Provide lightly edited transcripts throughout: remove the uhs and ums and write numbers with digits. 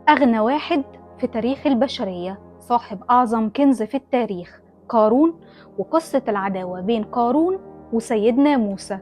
أغنى واحد في تاريخ البشرية، صاحب أعظم كنز في التاريخ، قارون، وقصة العداوة بين قارون وسيدنا موسى.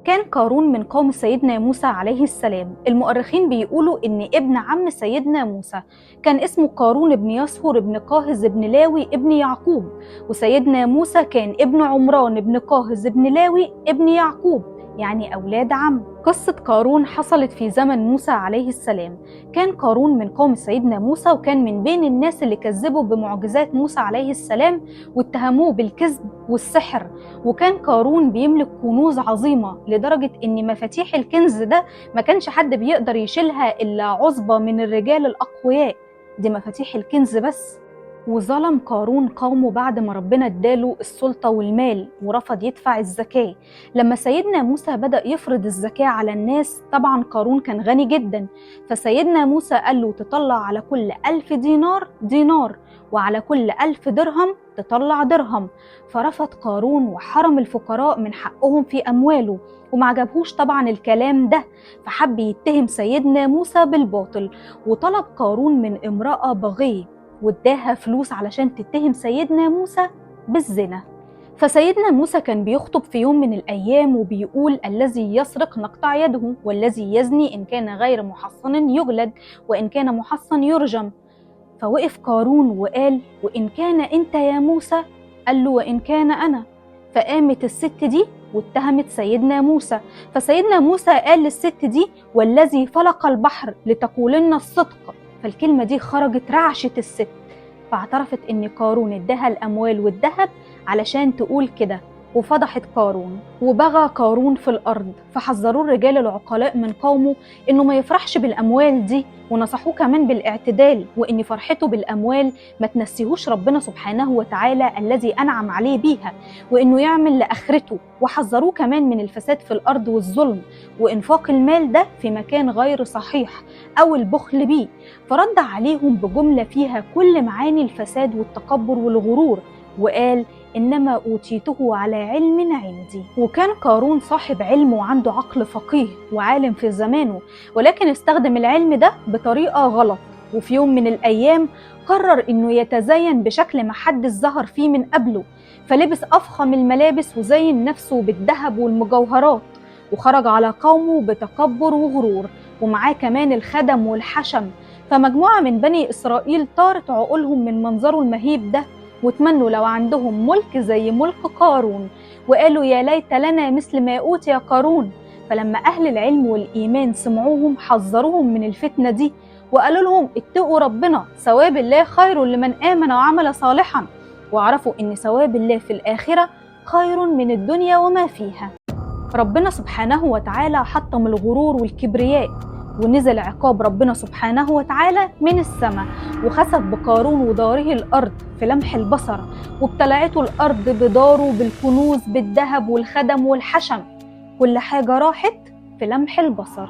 كان قارون من قوم سيدنا موسى عليه السلام. المؤرخين بيقولوا إن ابن عم سيدنا موسى كان اسمه قارون ابن يصهر ابن قاهز ابن لاوي ابن يعقوب، وسيدنا موسى كان ابن عمران ابن قاهز ابن لاوي ابن يعقوب، يعني أولاد عم. قصة قارون حصلت في زمن موسى عليه السلام. كان قارون من قوم سيدنا موسى، وكان من بين الناس اللي كذبوا بمعجزات موسى عليه السلام واتهموه بالكذب والسحر. وكان قارون بيملك كنوز عظيمة لدرجة إن مفاتيح الكنز ده ما كانش حد بيقدر يشيلها إلا عصبة من الرجال الأقوياء. دي مفاتيح الكنز بس. وظلم قارون قومه بعد ما ربنا اداله السلطة والمال، ورفض يدفع الزكاة. لما سيدنا موسى بدأ يفرض الزكاة على الناس، طبعا قارون كان غني جدا، فسيدنا موسى قال له تطلع على كل 1000 دينار دينار، وعلى كل 1000 درهم تطلع درهم. فرفض قارون وحرم الفقراء من حقهم في أمواله، وما عجبهوش طبعا الكلام ده، فحب يتهم سيدنا موسى بالباطل. وطلب قارون من امرأة بغي واداها فلوس علشان تتهم سيدنا موسى بالزنا. فسيدنا موسى كان بيخطب في يوم من الأيام وبيقول: الذي يسرق نقطع يده، والذي يزني إن كان غير محصن يجلد، وإن كان محصن يرجم. فوقف قارون وقال: وإن كان أنت يا موسى؟ قال له: وإن كان أنا. فقامت الست دي واتهمت سيدنا موسى، فسيدنا موسى قال للست دي: والذي فلق البحر لتقولن الصدق. فالكلمة دي خرجت رعشت الست، فاعترفت ان قارون اداها الاموال والذهب علشان تقول كده، وفضحت قارون. وبغى قارون في الارض، فحذروه الرجال العقلاء من قومه انه ما يفرحش بالاموال دي، ونصحوه كمان بالاعتدال، وان فرحته بالاموال ما تنسيهوش ربنا سبحانه وتعالى الذي انعم عليه بيها، وانه يعمل لاخرته. وحذروه كمان من الفساد في الارض والظلم، وانفاق المال ده في مكان غير صحيح او البخل بيه. فرد عليهم بجملة فيها كل معاني الفساد والتكبر والغرور، وقال: إنما أوتيته على علم عندي. وكان قارون صاحب علم وعنده عقل فقيه وعالم في زمانه، ولكن استخدم العلم ده بطريقة غلط. وفي يوم من الأيام قرر إنه يتزين بشكل ما حدش ظهر فيه من قبله، فلبس أفخم الملابس وزين نفسه بالذهب والمجوهرات، وخرج على قومه بتكبر وغرور، ومعاه كمان الخدم والحشم. فمجموعة من بني إسرائيل طارت عقولهم من منظره المهيب ده، وتمنوا لو عندهم ملك زي ملك قارون، وقالوا: يا ليت لنا مثل ما أوتي قارون. فلما أهل العلم والإيمان سمعوهم حذروهم من الفتنة دي، وقالوا لهم: اتقوا ربنا، ثواب الله خير لمن آمن وعمل صالحا. وعرفوا إن ثواب الله في الآخرة خير من الدنيا وما فيها. ربنا سبحانه وتعالى حطم الغرور والكبرياء، ونزل عقاب ربنا سبحانه وتعالى من السماء، وخسف بقارون وداره الأرض في لمح البصر، وابتلعته الأرض بداره بالكنوز بالذهب والخدم والحشم. كل حاجة راحت في لمح البصر.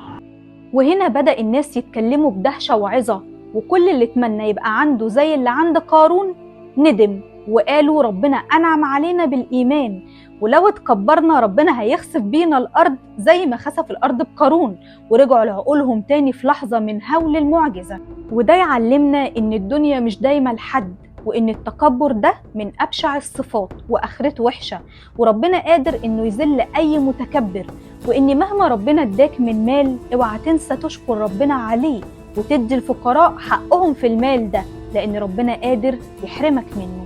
وهنا بدأ الناس يتكلموا بدهشة وعظة، وكل اللي اتمنى يبقى عنده زي اللي عند قارون ندم، وقالوا: ربنا أنعم علينا بالإيمان، ولو اتكبرنا ربنا هيخسف بينا الأرض زي ما خسف الأرض بقارون. ورجعوا لعقولهم تاني في لحظة من هول المعجزة. وده يعلمنا إن الدنيا مش دايما الحد، وإن التكبر ده من أبشع الصفات وآخرته وحشة، وربنا قادر إنه يذل أي متكبر. وإن مهما ربنا اداك من مال، اوعى تنسى تشكر ربنا عليه، وتدي الفقراء حقهم في المال ده، لأن ربنا قادر يحرمك منه.